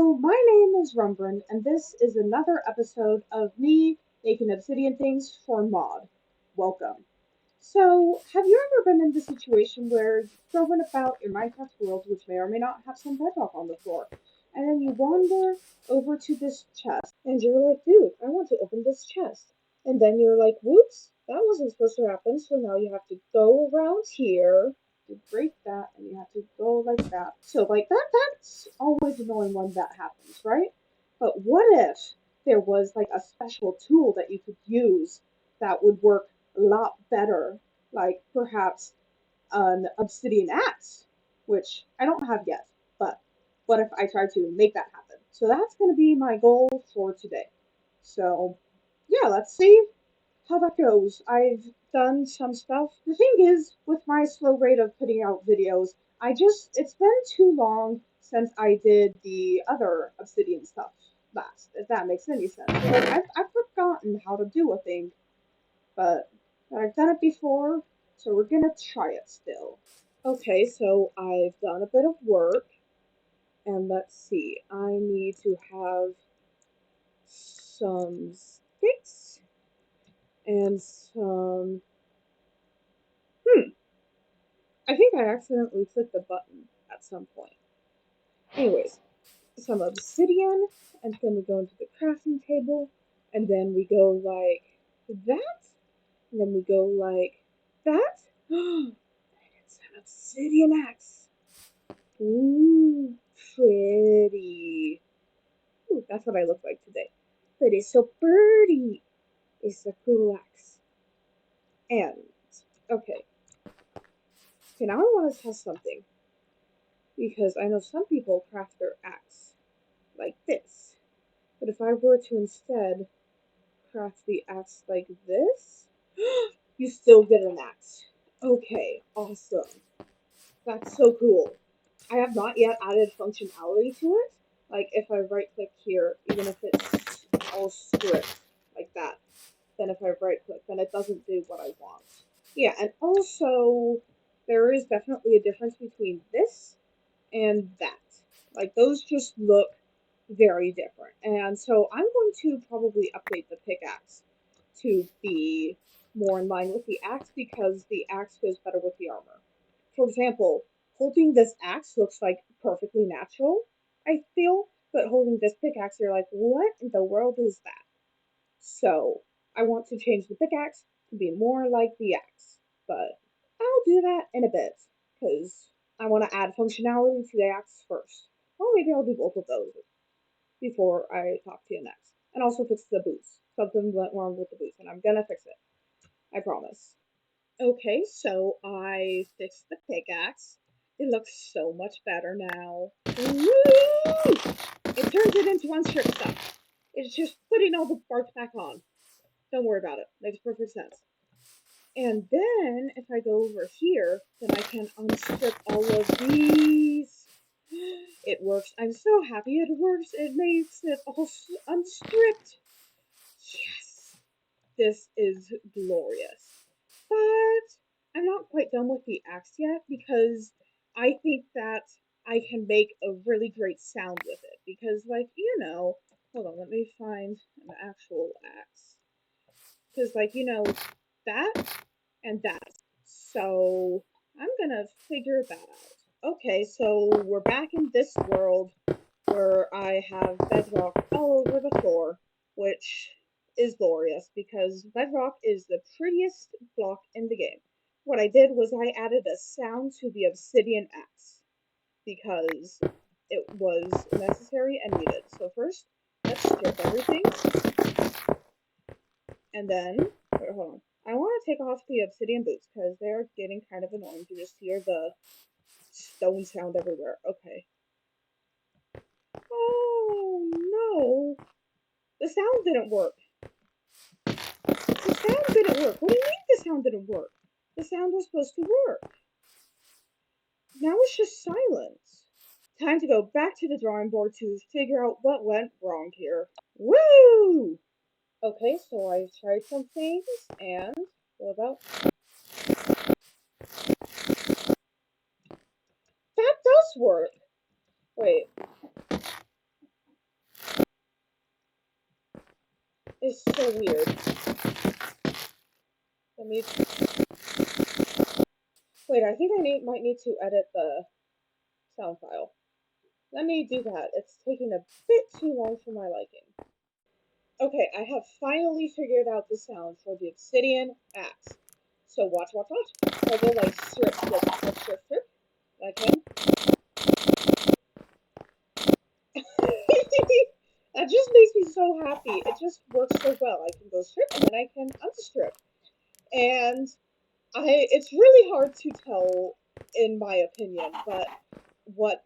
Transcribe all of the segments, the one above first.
So, my name is Rumbrand, and this is another episode of me making obsidian things for mod. Welcome. So, have you ever been in the situation where you're going about your Minecraft world, which may or may not have some bedrock on the floor, and then you wander over to this chest, and you're like, dude, I want to open this chest. And then you're like, whoops, that wasn't supposed to happen, so now you have to go around here to break that, and you have to go like that. So, like, that's always annoying when that happens, right? But what if there was, like, a special tool that you could use that would work a lot better, like perhaps an Obsidian Axe, which I don't have yet, but what if I try to make that happen? So that's going to be my goal for today. So, yeah, let's see how that goes. I've done some stuff. The thing is, with my slow rate of putting out videos, it's been too long since I did the other Obsidian stuff last, if that makes any sense. So, like, I've forgotten how to do a thing, but I've done it before, so we're gonna try it still. Okay, so I've done a bit of work, and let's see, I need to have some sticks and some. I think I accidentally clicked the button at some point. Anyways, some obsidian, and then we go into the crafting table, and then we go like that, and then we go like that. It's an obsidian axe. Ooh, pretty. Ooh, that's what I look like today. But it's so pretty. It's a cool axe. And, okay. Okay, now I want to test something. Because I know some people craft their axe like this. But if I were to instead craft the axe like this, you still get an axe. Okay, awesome. That's so cool. I have not yet added functionality to it. Like if I right click here, even if it's all stripped like that, then if I right click, then it doesn't do what I want. Yeah, and also there is definitely a difference between this and that. Like those just look very different. And so I'm going to probably update the pickaxe to be more in line with the axe because the axe goes better with the armor. For example, holding this axe looks like perfectly natural, I feel, but holding this pickaxe, you're like, what in the world is that? So I want to change the pickaxe to be more like the axe, but I'll do that in a bit because I want to add functionality to the axe first. Well, maybe I'll do both of those before I talk to you next. And also fix the boots. Something went wrong with the boots, and I'm gonna fix it. I promise. Okay, so I fixed the pickaxe. It looks so much better now. Woo! It turns it into unstripped stuff. It's just putting all the parts back on. Don't worry about it. Makes perfect sense. And then, if I go over here, then I can unstrip all of these. It works. I'm so happy it works. It makes it all unstripped. Yes! This is glorious. But I'm not quite done with the axe yet because I think that I can make a really great sound with it. Because, like, hold on, let me find an actual axe. Because, like, that and that. So I'm gonna figure that out. Okay, so we're back in this world where I have bedrock all over the floor, which is glorious because bedrock is the prettiest block in the game. What I did was I added a sound to the obsidian axe because it was necessary and needed. So first, let's strip everything. And then, wait, hold on. I want to take off the obsidian boots because they're getting kind of annoying to just hear the stone sound everywhere. Okay. Oh no! The sound didn't work. The sound didn't work. What do you mean the sound didn't work? The sound was supposed to work. Now it's just silence. Time to go back to the drawing board to figure out what went wrong here. Woo! Okay, so I tried some things, and what about? That does work. Wait. is so weird. Let me wait. I think might need to edit the sound file. Let me do that. It's taking a bit too long for my liking. Okay, I have finally figured out the sound for the Obsidian Axe. So watch, watch, watch. So I go like strip, strip, strip, strip, strip. I can. That just makes me so happy. It just works so well. I can go strip and then I can unstrip. And it's really hard to tell in my opinion, but what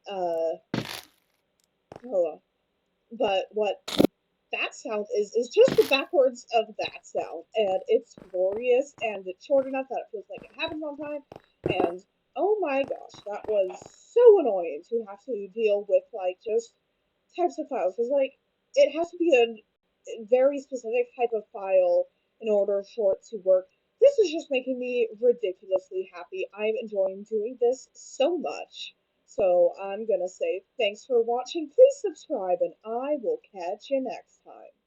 hold on. But what that sound is just the backwards of that sound, and it's glorious, and it's short enough that it feels like it happens on time. And oh my gosh, that was so annoying to have to deal with like just types of files. Because like it has to be a very specific type of file in order for it to work. This is just making me ridiculously happy. I'm enjoying doing this so much. So I'm gonna say thanks for watching. Please subscribe, and I will catch you next time.